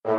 So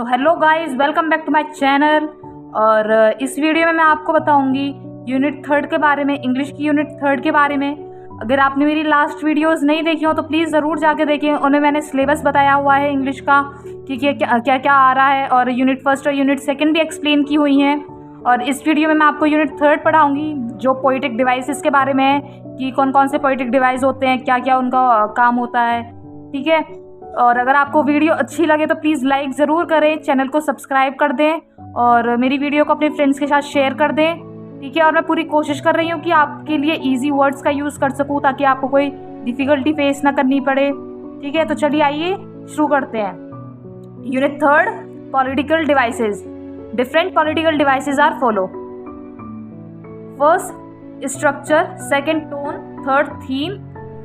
hello guys, welcome back to my channel. और इस video में मैं आपको बताऊंगी यूनिट 3 के बारे में, इंग्लिश की यूनिट 3 के बारे में। अगर आपने मेरी लास्ट वीडियोस नहीं देखी हो तो प्लीज़ ज़रूर जाके देखें। उन्हें मैंने सिलेबस बताया हुआ है इंग्लिश का कि क्या क्या आ रहा है, और यूनिट 1 और यूनिट 2 भी एक्सप्लेन की हुई हैं। और इस वीडियो में मैं आपको यूनिट 3 पढ़ाऊँगी, जो पोइटिक डिवाइसेस के बारे में है कि कौन कौन से पोइटिक डिवाइस होते हैं, क्या क्या उनका काम होता है। ठीक है, और अगर आपको वीडियो अच्छी लगे तो प्लीज़ लाइक ज़रूर करें, चैनल को सब्सक्राइब कर दें और मेरी वीडियो को अपने फ्रेंड्स के साथ शेयर कर दें। ठीक है, और मैं पूरी कोशिश कर रही हूँ कि आपके लिए इजी वर्ड्स का यूज़ कर सकूँ ताकि आपको कोई डिफ़िकल्टी फेस ना करनी पड़े। ठीक है, तो चलिए आइए शुरू करते हैं। Unit 3, political devices. Different political devices are follow. First structure, second tone, third theme,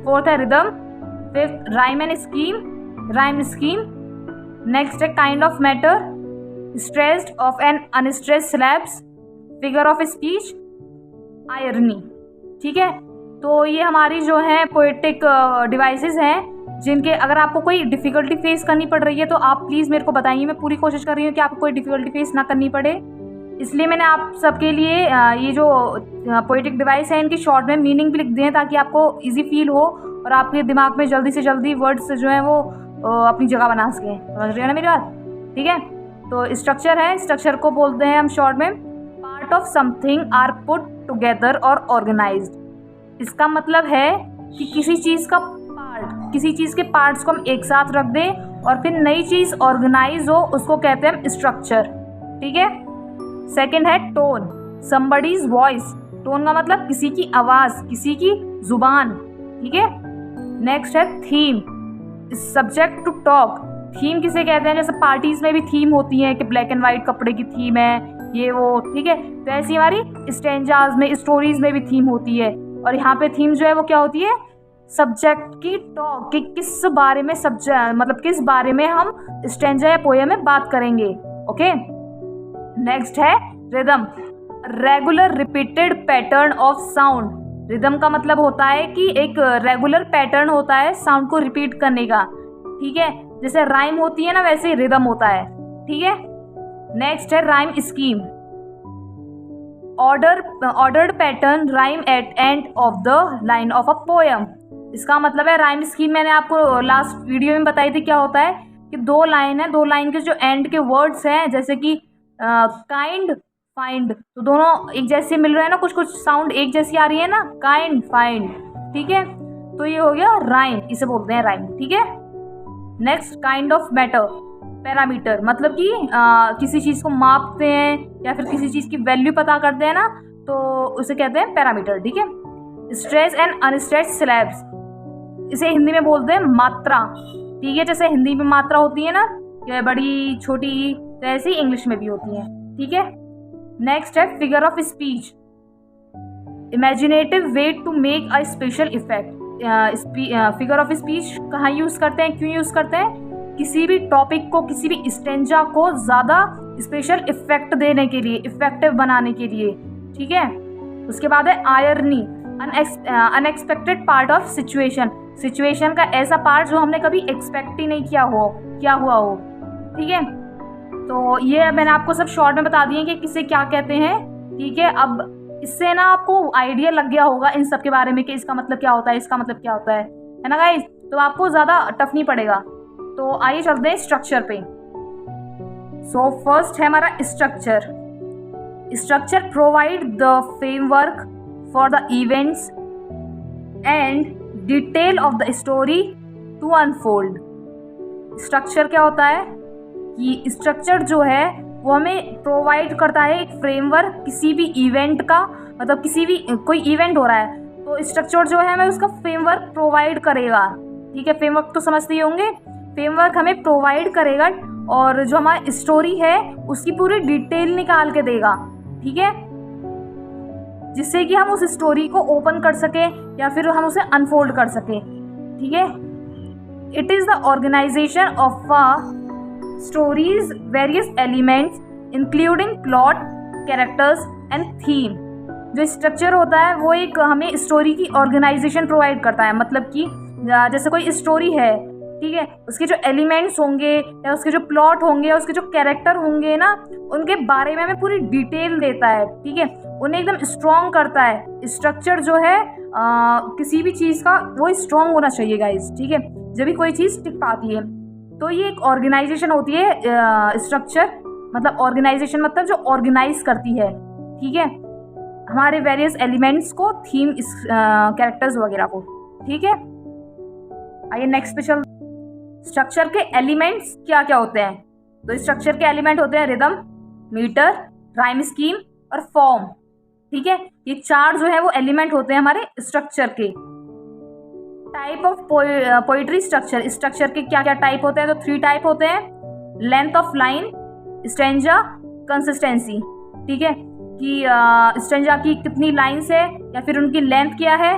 fourth है rhythm, fifth rhyme and scheme, rhyme scheme. Next है kind of matter, stressed of an unstressed syllables, figure of speech, irony. ठीक है, तो ये हमारी जो है poetic devices हैं जिनके अगर आपको कोई डिफ़िकल्टी फेस करनी पड़ रही है तो आप प्लीज़ मेरे को बताइए। मैं पूरी कोशिश कर रही हूँ कि आपको कोई डिफ़िकल्टी फेस ना करनी पड़े, इसलिए मैंने आप सबके लिए ये जो पोएटिक डिवाइस है इनकी शॉर्ट में मीनिंग भी लिख दिए हैं ताकि आपको ईजी फील हो और आपके दिमाग में जल्दी से जल्दी वर्ड्स जो हैं वो अपनी जगह बना सकें। समझ रहे हो ना मेरी बात? ठीक है, तो स्ट्रक्चर है, स्ट्रक्चर को बोलते हैं हम शॉर्ट में part of something are put together और ऑर्गेनाइज्ड। इसका मतलब है कि किसी चीज़ का पार्ट, किसी चीज़ के पार्ट्स को हम एक साथ रख दें और फिर नई चीज़ ऑर्गेनाइज हो, उसको कहते हैं हम स्ट्रक्चर। ठीक है, सेकेंड है टोन, समबडीज वॉइस। टोन का मतलब किसी की आवाज़, किसी की जुबान। ठीक है, नेक्स्ट है theme, subject to talk. Theme किसे कहते हैं? जैसे पार्टीज में भी थीम होती है कि ब्लैक एंड वाइट कपड़े की थीम है, ये वो। ठीक है, तो ऐसी हमारी स्टेंजाज में, स्टोरीज में भी थीम होती है। और यहाँ पे थीम जो है वो क्या होती है? सब्जेक्ट की टॉक, कि किस बारे में सब्जेक्ट, मतलब किस बारे में हम स्टेंजा या पोएम में बात करेंगे। ओके, नेक्स्ट है rhythm, regular repeated pattern of sound. Rhythm का मतलब होता है कि एक रेगुलर पैटर्न होता है साउंड को रिपीट करने का। ठीक है, जैसे राइम होती है ना, वैसे ही रिदम होता है। ठीक है, नेक्स्ट है rhyme scheme, ordered pattern rhyme at end of the line of a poem. इसका मतलब है राइम स्कीम, मैंने आपको लास्ट वीडियो में बताई थी क्या होता है कि 2 लाइन है, 2 लाइन के जो एंड के वर्ड्स हैं जैसे कि काइंड, फाइंड, तो दोनों एक जैसे मिल रहे हैं ना, कुछ कुछ साउंड एक जैसी आ रही है ना, काइंड, फाइंड। ठीक है, तो ये हो गया राइम, इसे बोलते हैं राइम। ठीक है, next kind of matter, parameter, मतलब कि किसी चीज़ को मापते हैं या फिर किसी चीज़ की वैल्यू पता करते हैं ना, तो उसे कहते हैं पैरामीटर। ठीक है, स्ट्रेस एंड अनस्ट्रेस्ड सिलेब्स, इसे हिंदी में बोलते हैं मात्रा। ठीक है, जैसे हिंदी में मात्रा होती है ना, ये बड़ी छोटी, तो ऐसे ही इंग्लिश में भी होती है। ठीक है, नेक्स्ट है figure of speech, imaginative way to make a special effect. Figure of speech कहाँ यूज़ करते हैं, क्यों यूज़ करते हैं? किसी भी टॉपिक को, किसी भी स्टेंजा को ज़्यादा स्पेशल इफेक्ट देने के लिए, इफेक्टिव बनाने के लिए। ठीक है, उसके बाद है irony, unexpected part of situation. Situation का ऐसा पार्ट जो हमने कभी एक्सपेक्ट ही नहीं किया हुआ हो। ठीक है, तो ये मैंने आपको सब शॉर्ट में बता दिए कि किसे क्या कहते हैं। ठीक है, अब इससे ना आपको आइडिया लग गया होगा इन सब के बारे में कि इसका मतलब क्या होता है, इसका मतलब क्या होता है ना गाइस? तो आपको ज़्यादा टफ नहीं पड़ेगा। तो आइए चलते हैं स्ट्रक्चर पे। सो फर्स्ट है हमारा structure. Structure provide the framework for the events and detail of the story to unfold. Structure क्या होता है कि स्ट्रक्चर जो है वो हमें प्रोवाइड करता है एक फ्रेमवर्क किसी भी इवेंट का, मतलब किसी भी कोई इवेंट हो रहा है तो स्ट्रक्चर जो है हमें उसका फ्रेमवर्क प्रोवाइड करेगा। ठीक है, फ्रेमवर्क तो समझते ही होंगे, फ्रेमवर्क हमें प्रोवाइड करेगा और जो हमारी स्टोरी है उसकी पूरी डिटेल निकाल के देगा। ठीक है, जिससे कि हम उस स्टोरी को ओपन कर सकें या फिर हम उसे अनफोल्ड कर सकें। ठीक है। It is the organization of a stories various elements including plot, characters and theme. जो स्ट्रक्चर होता है वो एक हमें स्टोरी की ऑर्गेनाइजेशन प्रोवाइड करता है। मतलब कि जैसे कोई स्टोरी है, ठीक है, उसके जो एलिमेंट्स होंगे या उसके जो प्लॉट होंगे या उसके जो कैरेक्टर होंगे ना, उनके बारे में हमें पूरी डिटेल देता है, ठीक है, उन्हें एकदम स्ट्रॉन्ग करता है। स्ट्रक्चर जो है किसी भी चीज़ का वो स्ट्रॉन्ग होना चाहिए गाइज, ठीक है, जब भी कोई चीज़ टिक पाती है। तो ये एक ऑर्गेनाइजेशन होती है स्ट्रक्चर, मतलब ऑर्गेनाइजेशन मतलब जो ऑर्गेनाइज करती है, ठीक है, हमारे वेरियस एलिमेंट्स को, थीम, कैरेक्टर्स वगैरह को, ठीक है। आइए नेक्स्ट पे चल। स्ट्रक्चर के एलिमेंट्स क्या क्या होते हैं? तो स्ट्रक्चर के एलिमेंट होते हैं रिदम, मीटर, राइम स्कीम और फॉर्म, ठीक है। ये 4 जो है वो एलिमेंट होते हैं हमारे स्ट्रक्चर के। Type of poetry structure, structure के क्या क्या टाइप होते हैं? तो 3 टाइप होते हैं। Length of line, stanza, consistency, ठीक है, कि स्टैंजा की कितनी लाइन्स है या फिर उनकी लेंथ क्या है,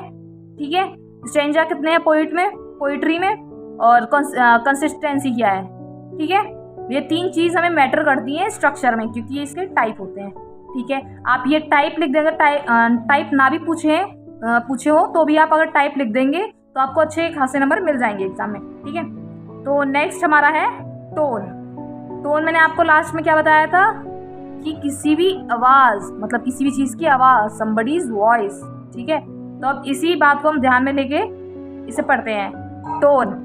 ठीक है, स्टैंजा कितने हैं पोइट्री में, और कंसिस्टेंसी क्या है, ठीक है। ये 3 चीज़ हमें मैटर करती हैं स्ट्रक्चर में, क्योंकि ये इसके टाइप होते हैं, ठीक है। आप ये टाइप लिख देंगे, टाइप ना भी पूछे हो तो भी आप अगर टाइप लिख देंगे तो आपको अच्छे खासे नंबर मिल जाएंगे एग्जाम में, ठीक है। तो नेक्स्ट हमारा है टोन। मैंने आपको लास्ट में क्या बताया था कि किसी भी आवाज़, मतलब किसी भी चीज़ की आवाज़, somebody's वॉइस, ठीक है। तो अब इसी बात को हम ध्यान में लेके इसे पढ़ते हैं। Tone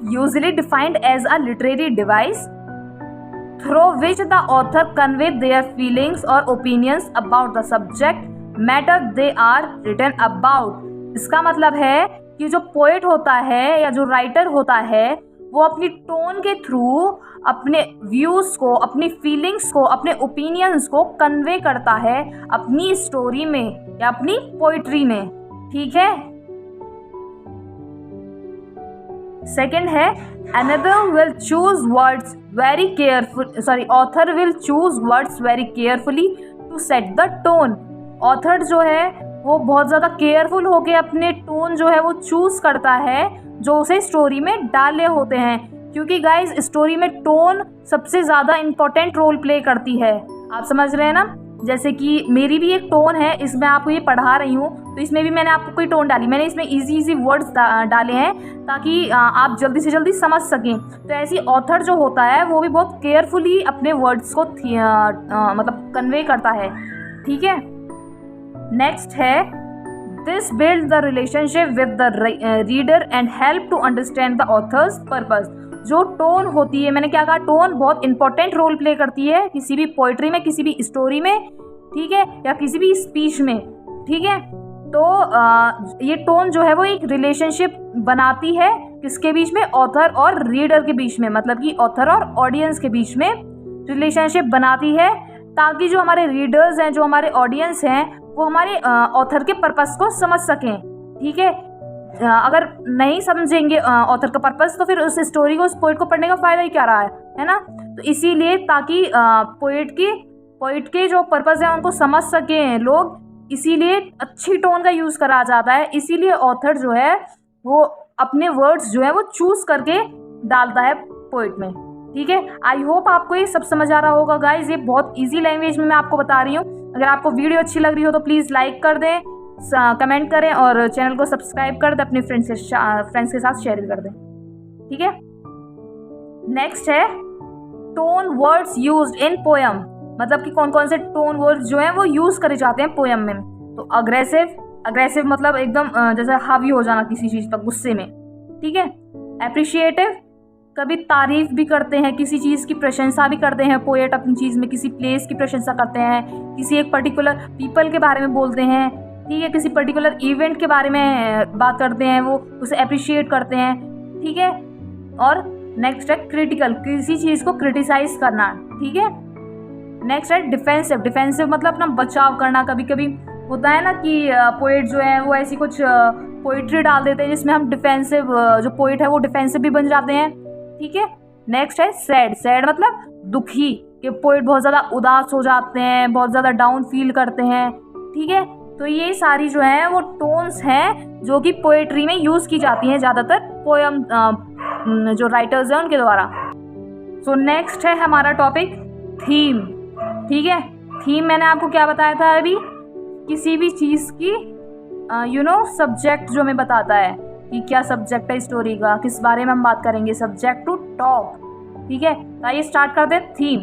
usually defined as a literary device through which the author convey their feelings or opinions about the subject matter they are written about। इसका मतलब है कि जो पोएट होता है या जो राइटर होता है वो अपनी टोन के थ्रू अपने व्यूज़ को, अपनी फीलिंग्स को, अपने ओपिनियंस को कन्वे करता है अपनी स्टोरी में या अपनी पोइट्री में, ठीक है। सेकेंड है another will choose words very careful, author will choose words very carefully to set the tone। Author जो है वो बहुत ज़्यादा केयरफुल होके अपने टोन जो है वो चूज़ करता है जो उसे स्टोरी में डाले होते हैं, क्योंकि गाइज स्टोरी में टोन सबसे ज़्यादा इम्पोर्टेंट रोल प्ले करती है। आप समझ रहे हैं ना? जैसे कि मेरी भी एक टोन है, इसमें आपको ये पढ़ा रही हूँ तो इसमें भी मैंने आपको कोई टोन डाली, मैंने इसमें इजी वर्ड्स डाले हैं ताकि आप जल्दी से जल्दी समझ सकें। तो ऐसी ऑथर जो होता है वो भी बहुत केयरफुली अपने वर्ड्स को मतलब कन्वे करता है, ठीक है। नेक्स्ट है this build the relationship with the reader and help to understand the author's purpose. जो टोन होती है, मैंने क्या कहा, टोन बहुत इंपॉर्टेंट रोल प्ले करती है किसी भी पोइट्री में, किसी भी स्टोरी में, ठीक है, या किसी भी स्पीच में, ठीक है। तो ये टोन जो है वो एक रिलेशनशिप बनाती है किसके बीच में? ऑथर और रीडर के बीच में, मतलब कि ऑथर और ऑडियंस के बीच में रिलेशनशिप बनाती है ताकि जो हमारे रीडर्स हैं, जो हमारे ऑडियंस हैं, वो हमारे ऑथर के पर्पस को समझ सकें, ठीक है। अगर नहीं समझेंगे ऑथर का पर्पस तो फिर उस स्टोरी को, उस पोइट को पढ़ने का फ़ायदा ही क्या रहा है ना? तो इसीलिए ताकि पोइट के जो पर्पस है उनको समझ सकें लोग, इसीलिए अच्छी टोन का यूज़ करा जाता है। इसीलिए ऑथर जो है वो अपने वर्ड्स जो है वो चूज़ करके डालता है पोइट में, ठीक है। आई होप आपको ये सब समझ आ रहा होगा गाइज। ये बहुत ईजी लैंग्वेज में मैं आपको बता रही हूँ। अगर आपको वीडियो अच्छी लग रही हो तो प्लीज़ लाइक कर दें, कमेंट करें और चैनल को सब्सक्राइब कर दें, अपने फ्रेंड्स के साथ शेयर भी कर दें, ठीक है। नेक्स्ट है tone words used in poem, मतलब कि कौन कौन से टोन वर्ड्स जो हैं वो यूज़ करे जाते हैं पोएम में। तो अग्रेसिव मतलब एकदम जैसे हावी हो जाना किसी चीज़ पर, गुस्से में, ठीक है। एप्रिशिएटिव, कभी तारीफ भी करते हैं, किसी चीज़ की प्रशंसा भी करते हैं पोएट अपनी चीज़ में, किसी प्लेस की प्रशंसा करते हैं, किसी एक पर्टिकुलर पीपल के बारे में बोलते हैं, ठीक है, किसी पर्टिकुलर इवेंट के बारे में बात करते हैं, वो उसे अप्रिशिएट करते हैं, ठीक है। और नेक्स्ट है क्रिटिकल, किसी चीज़ को क्रिटिसाइज करना, ठीक है। नेक्स्ट है डिफेंसिव मतलब अपना बचाव करना। कभी कभी होता है ना कि पोएट जो है वो ऐसी कुछ पोइट्री डाल देते हैं जिसमें हम डिफेंसिव, जो पोएट है वो डिफेंसिव भी बन जाते हैं, ठीक है। नेक्स्ट है सैड मतलब दुखी, कि पोएट बहुत ज़्यादा उदास हो जाते हैं, बहुत ज़्यादा डाउन फील करते हैं, ठीक है। तो ये सारी जो है वो टोन्स हैं जो कि पोएट्री में यूज़ की जाती हैं ज़्यादातर पोएम जो राइटर्स हैं उनके द्वारा। सो नेक्स्ट है हमारा टॉपिक थीम। ठीक है, थीम मैंने आपको क्या बताया था अभी, किसी भी चीज़ की सब्जेक्ट जो हमें बताता है कि क्या सब्जेक्ट है स्टोरी का, किस बारे में हम बात करेंगे, सब्जेक्ट टू टॉक। ठीक है, तो आइए स्टार्ट करते हैं। Theme,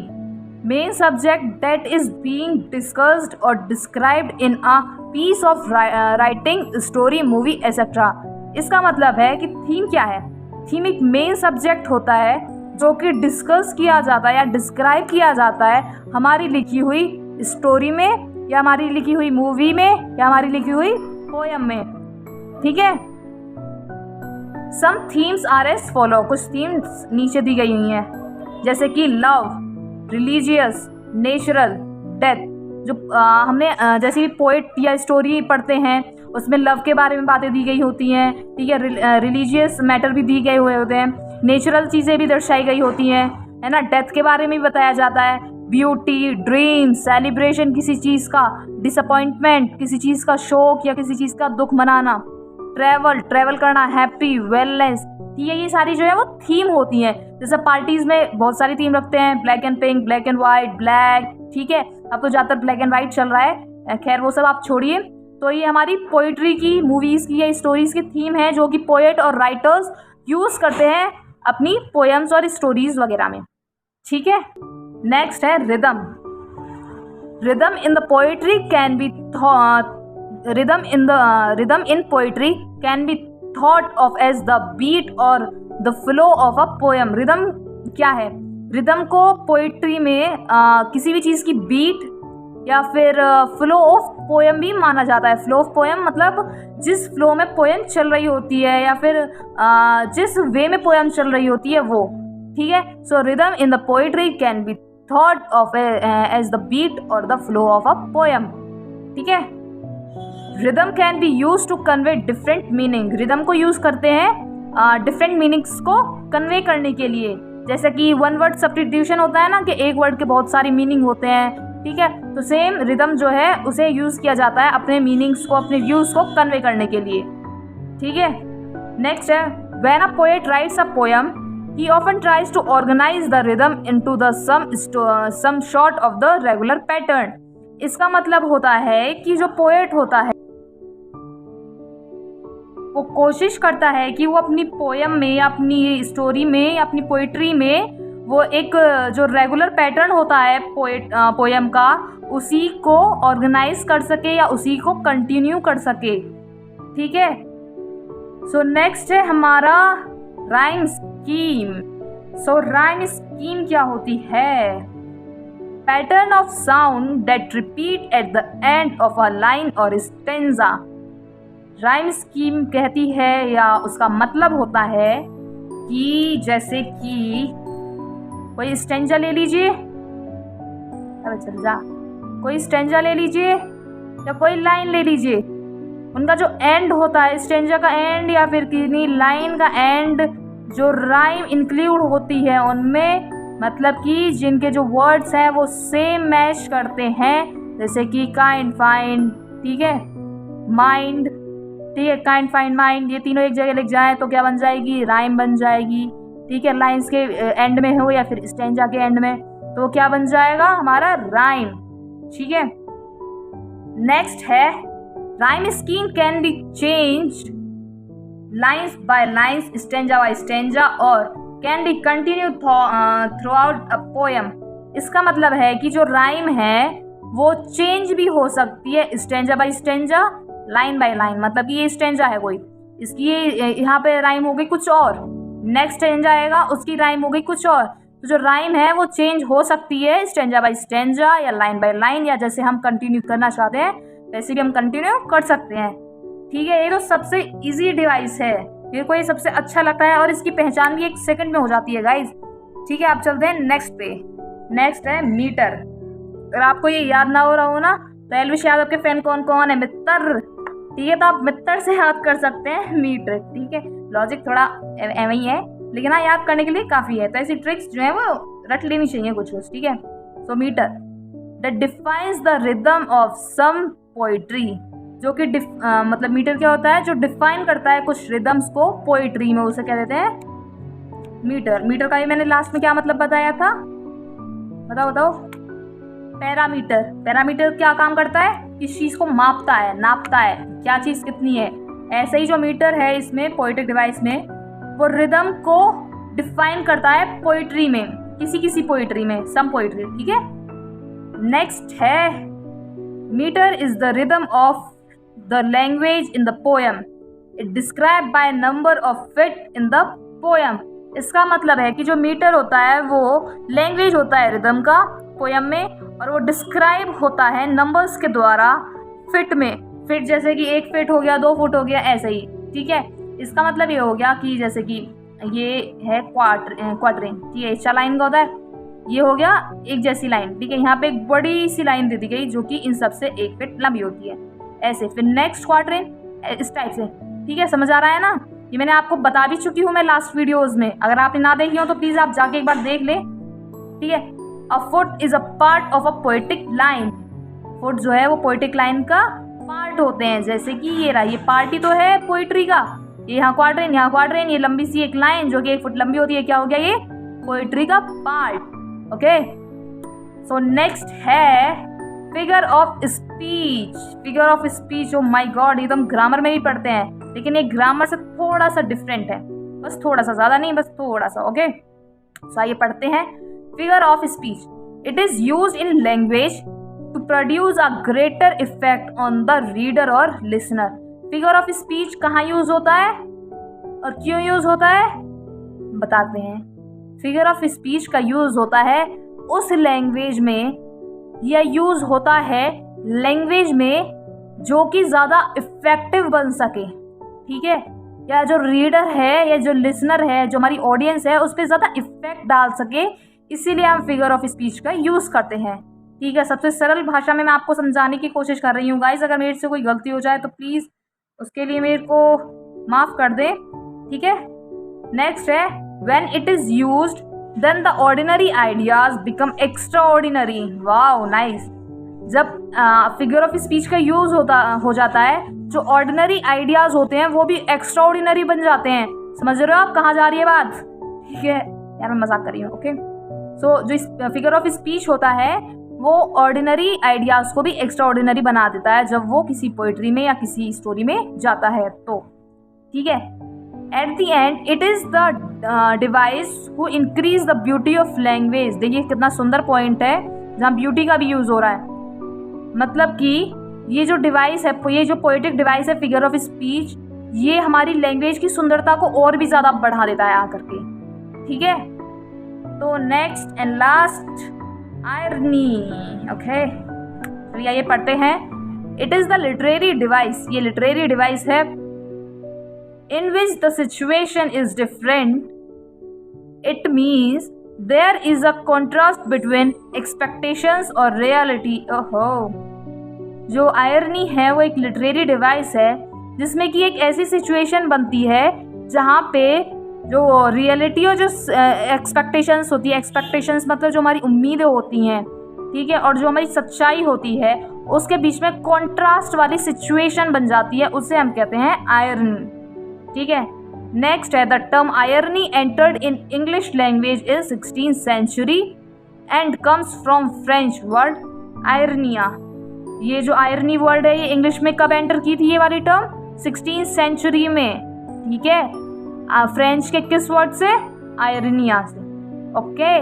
main subject that is being discussed और described in a piece of writing, story, movie etcetera. इसका मतलब है कि थीम क्या है। थीम एक मेन सब्जेक्ट होता है जो कि डिस्कस किया जाता है या डिस्क्राइब किया जाता है हमारी लिखी हुई स्टोरी में या हमारी लिखी हुई मूवी में या हमारी लिखी हुई पोयम में। ठीक है, सम थीम्स आर एज फॉलो, कुछ थीम्स नीचे दी गई हुई हैं, जैसे कि लव, रिलीजियस, नेचुरल, डेथ। जो हमने जैसे भी पोइट या स्टोरी पढ़ते हैं उसमें लव के बारे में बातें दी गई होती हैं। ठीक है, रिलीजियस मैटर भी दिए गए हुए होते हैं, नेचुरल चीज़ें भी दर्शाई गई होती हैं, है ना। डेथ के बारे में भी बताया जाता है, ब्यूटी, ड्रीम, सेलिब्रेशन किसी चीज़ का, डिसअपॉइंटमेंट किसी चीज़ का शोक या किसी चीज़ का दुख मनाना, ट्रैवल करना, हैप्पी, वेलनेस। ठीक है, ये सारी जो है वो थीम होती हैं। जैसे पार्टीज में बहुत सारी थीम रखते हैं, black and pink, black and white, black. ठीक है, अब तो ज़्यादातर ब्लैक एंड वाइट चल रहा है, खैर वो सब आप छोड़िए। तो ये हमारी पोइट्री की, मूवीज़ की या स्टोरीज़ की थीम है जो कि पोएट और राइटर्स यूज़ करते हैं अपनी पोएम्स और स्टोरीज वगैरह में। ठीक है, नेक्स्ट है rhythm. Rhythm in the poetry can be rhythm in poetry can be thought of as the beat or the flow of a poem। Rhythm क्या है? रिदम को पोइट्री में किसी भी चीज़ की बीट या फिर फ्लो ऑफ पोएम भी माना जाता है। फ्लो ऑफ पोएम मतलब जिस फ्लो में पोएम चल रही होती है या फिर जिस वे में पोएम चल रही होती है वो। ठीक है, so rhythm in the poetry can be thought of as the beat और the flow of a poem. ठीक है, rhythm can be use to convey different meaning. Rhythm को यूज करते हैं डिफरेंट मीनिंग्स को कन्वे करने के लिए। जैसे कि वन वर्ड सब्स्टिट्यूशन होता है ना, कि एक वर्ड के बहुत सारे मीनिंग होते हैं। ठीक है, तो सेम रिदम जो है उसे यूज किया जाता है अपने मीनिंग्स को, अपने व्यूज को कन्वे करने के लिए। ठीक है, नेक्स्ट है when a poet rights a poem he often tries to organize the rhythm into the some sort of the regular pattern। इसका मतलब होता है कि जो पोएट होता है वो कोशिश करता है कि वो अपनी पोएम में या अपनी स्टोरी में या अपनी पोइट्री में वो एक जो रेगुलर पैटर्न होता है पोएम का, उसी को ऑर्गेनाइज कर सके या उसी को कंटिन्यू कर सके। ठीक है, सो नेक्स्ट है हमारा राइम स्कीम। सो राइम स्कीम क्या होती है? Pattern of sound that repeat at the end of a line और स्टेंजा। राइम स्कीम कहती है या उसका मतलब होता है कि जैसे कि कोई स्टेंजा ले लीजिए, अरे चल जा, कोई स्टेंजा ले लीजिए या कोई लाइन ले लीजिए, उनका जो एंड होता है, स्टेंजा का एंड या फिर किसी लाइन का एंड, जो राइम इंक्लूड होती है उनमें, मतलब कि जिनके जो वर्ड्स हैं वो सेम मैच करते हैं। जैसे कि काइंड, फाइंड, ठीक है, माइंड, ठीक है, काइंड, फाइंड, माइंड, ये तीनों एक जगह लिख जाए तो क्या बन जाएगी? राइम बन जाएगी। ठीक है, लाइंस के एंड में हो या फिर स्टेंजा के एंड में, तो क्या बन जाएगा? हमारा राइम। ठीक है, नेक्स्ट है rhyme scheme can be changed lines by lines, stanza by stanza, और can be continue throughout a poem. इसका मतलब है कि जो राइम है वो चेंज भी हो सकती है stanza by stanza, line by line. मतलब कि ये स्टेंजा है कोई, इसकी यहाँ पे राइम हो गई कुछ और, नेक्स्ट स्टेंजा आएगा उसकी राइम हो गई कुछ और। तो जो राइम है वो चेंज हो सकती है स्टेंजा बाय स्टेंजा या लाइन बाय लाइन, या जैसे हम कंटिन्यू करना चाहते हैं वैसे भी हम कंटिन्यू कर सकते हैं। ठीक है, ये तो सबसे इजी डिवाइस है, मेरे को ये सबसे अच्छा लगता है और इसकी पहचान भी 1 सेकंड में हो जाती है गाइज। ठीक है, आप चलते हैं नेक्स्ट पे। नेक्स्ट है मीटर। अगर आपको ये याद ना हो रहा हो ना तो एलविश यादव के फैन कौन कौन है? मित्र। ठीक है, तो आप मित्र से याद कर सकते हैं मीटर। ठीक है, लॉजिक थोड़ा एवं ही है लेकिन हाँ याद करने के लिए काफ़ी है, तो ऐसी ट्रिक्स जो है वो रट लेनी चाहिए कुछ। ठीक है, so metre that defines the rhythm of some poetry. जो कि मतलब मीटर क्या होता है, जो डिफाइन करता है कुछ रिदम्स को पोइट्री में, उसे क्या देते हैं, मीटर। मीटर का ही मैंने लास्ट में क्या मतलब बताया था, बताओ। पैरामीटर। पैरामीटर क्या काम करता है, किस चीज को मापता है, नापता है, क्या चीज कितनी है। ऐसे ही जो मीटर है इसमें पोएटिक डिवाइस में, वो रिदम को डिफाइन करता है पोइट्री में, किसी पोइट्री में, सम पोइट्री, ठीक है। नेक्स्ट है meter is the rhythm of the language in the poem, it describe by number of feet in the poem. इसका मतलब है कि जो मीटर होता है वो लैंग्वेज होता है रिदम का पोएम में, और वो डिस्क्राइब होता है नंबर्स के द्वारा फिट में। फिट जैसे कि 1 फीट हो गया, 2 फुट हो गया, ऐसे ही, ठीक है। इसका मतलब ये हो गया कि जैसे कि ये है क्वार्टरिंग, ठीक है, इस लाइन का होता है, ये हो गया एक जैसी लाइन, ठीक है। यहाँ पे एक बड़ी सी लाइन दे दी गई जो कि इन सब से 1 फीट लंबी होती है, ऐसे। फिर नेक्स्ट क्वार्टरिंग इस टाइप से, ठीक है, समझ आ रहा है ना। ये मैंने आपको बता भी चुकी हूँ मैं लास्ट वीडियोस में, अगर आपने ना देखी हो तो प्लीज आप जाके एक बार देख ले, ठीक है। A foot is a part of a poetic line. Foot जो है वो पोएटिक लाइन का पार्ट होते हैं, जैसे कि ये रहा, ये पार्ट ही तो है पोइट्री का। ये यहाँ क्वार्टरिन, ये लंबी सी एक लाइन जो कि 1 फुट लंबी होती है, क्या हो गया, ये पोइट्री का पार्ट, ओके। सो नेक्स्ट है figure of speech. Figure of speech, oh my God, एकदम ग्रामर में भी पढ़ते हैं, लेकिन ये ग्रामर से थोड़ा सा डिफरेंट है, बस थोड़ा सा, ज्यादा नहीं, बस थोड़ा सा, ओके। सो आइए पढ़ते हैं। Figure of speech, it is used in language to produce a greater effect on the reader और लिसनर। फिगर ऑफ स्पीच कहाँ यूज होता है और क्यों यूज होता है, बताते हैं। फिगर ऑफ स्पीच का यूज होता है उस लैंग्वेज में, या यूज होता है लैंग्वेज में जो कि ज्यादा इफेक्टिव बन सके, ठीक है, या जो रीडर है या जो लिसनर है, जो हमारी ऑडियंस है, उस पर ज्यादा इफेक्ट डाल सके, इसीलिए हम फिगर ऑफ स्पीच का यूज करते हैं, ठीक है। सबसे सरल भाषा में मैं आपको समझाने की कोशिश कर रही हूँ गाइस, अगर मेरे से कोई गलती हो जाए तो प्लीज उसके लिए मेरे को माफ कर दे, ठीक है। नेक्स्ट है when it is used then the ordinary ideas become extraordinary. Wow nice. जब फिगर ऑफ स्पीच का यूज हो जाता है, जो ऑर्डिनरी आइडियाज होते हैं वो भी एक्स्ट्रा ऑर्डिनरी बन जाते हैं। समझ रहे हो आप कहाँ जा रही है बात, ठीक है यार, मैं मजाक कर रही हूँ, ओके। सो जो फिगर ऑफ स्पीच होता है वो ऑर्डिनरी आइडियाज को भी एक्स्ट्रा ऑर्डिनरी बना देता है जब वो किसी पोइट्री में या किसी स्टोरी में जाता है तो, ठीक है। At the end it is the device who increase the beauty of language. देखिए कितना सुंदर पॉइंट है जहाँ ब्यूटी का भी यूज हो रहा है, मतलब कि ये जो डिवाइस है, ये जो पोएटिक डिवाइस है फिगर ऑफ स्पीच, ये हमारी लैंग्वेज की सुंदरता को और भी ज्यादा बढ़ा देता है आकर के, ठीक है। तो next and last irony, okay, चलिए ये पढ़ते हैं। It is the literary device, ये लिटरेरी डिवाइस है in which the situation is different. It means there is a contrast between expectations और reality. ओहो, जो आयरनी है वो एक लिटरेरी डिवाइस है जिसमें कि एक ऐसी सिचुएशन बनती है जहाँ पे जो रियलिटी और जो एक्सपेक्टेशंस होती है, एक्सपेक्टेशंस मतलब जो हमारी उम्मीदें होती हैं, ठीक है, और जो हमारी सच्चाई होती है, उसके बीच में कॉन्ट्रास्ट वाली सिचुएशन बन जाती है, उसे हम कहते हैं आयरनी, ठीक है। नेक्स्ट है the term irony entered in English language in 16th century and comes from French word ironia. ये जो आयरनी वर्ड है ये इंग्लिश में कब एंटर की थी ये वाली टर्म, 16th सेंचुरी में, ठीक है। फ्रेंच के किस वर्ड से, आयरनिया से, ओके।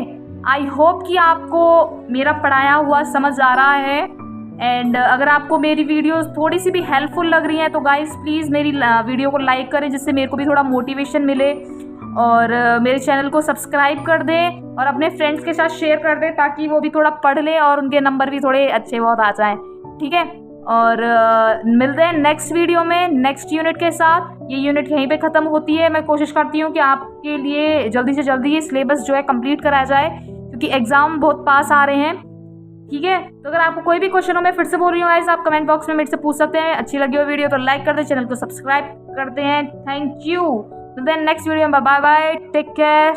आई होप कि आपको मेरा पढ़ाया हुआ समझ आ रहा है, एंड अगर आपको मेरी वीडियोस थोड़ी सी भी हेल्पफुल लग रही हैं तो गाइस प्लीज़ मेरी वीडियो को लाइक करें, जिससे मेरे को भी थोड़ा मोटिवेशन मिले, और मेरे चैनल को सब्सक्राइब कर दें और अपने फ्रेंड्स के साथ शेयर कर दें ताकि वो भी थोड़ा पढ़ लें और उनके नंबर भी थोड़े अच्छे बहुत आ जाएं, ठीक है। और मिलते हैं नेक्स्ट वीडियो में नेक्स्ट यूनिट के साथ। ये यूनिट यहीं पे ख़त्म होती है। मैं कोशिश करती हूँ कि आपके लिए जल्दी से जल्दी ये सिलेबस जो है कंप्लीट कराया जाए, क्योंकि एग्ज़ाम बहुत पास आ रहे हैं, ठीक है। तो अगर आपको कोई भी क्वेश्चन हो, मैं फिर से बोल रही हूँ गाइस, आप कमेंट बॉक्स में मेरे से पूछ सकते हैं। अच्छी लगी हो वीडियो तो लाइक कर दें, चैनल को सब्सक्राइब करते हैं। Thank you. Then next video में बाय बाय, टेक केयर।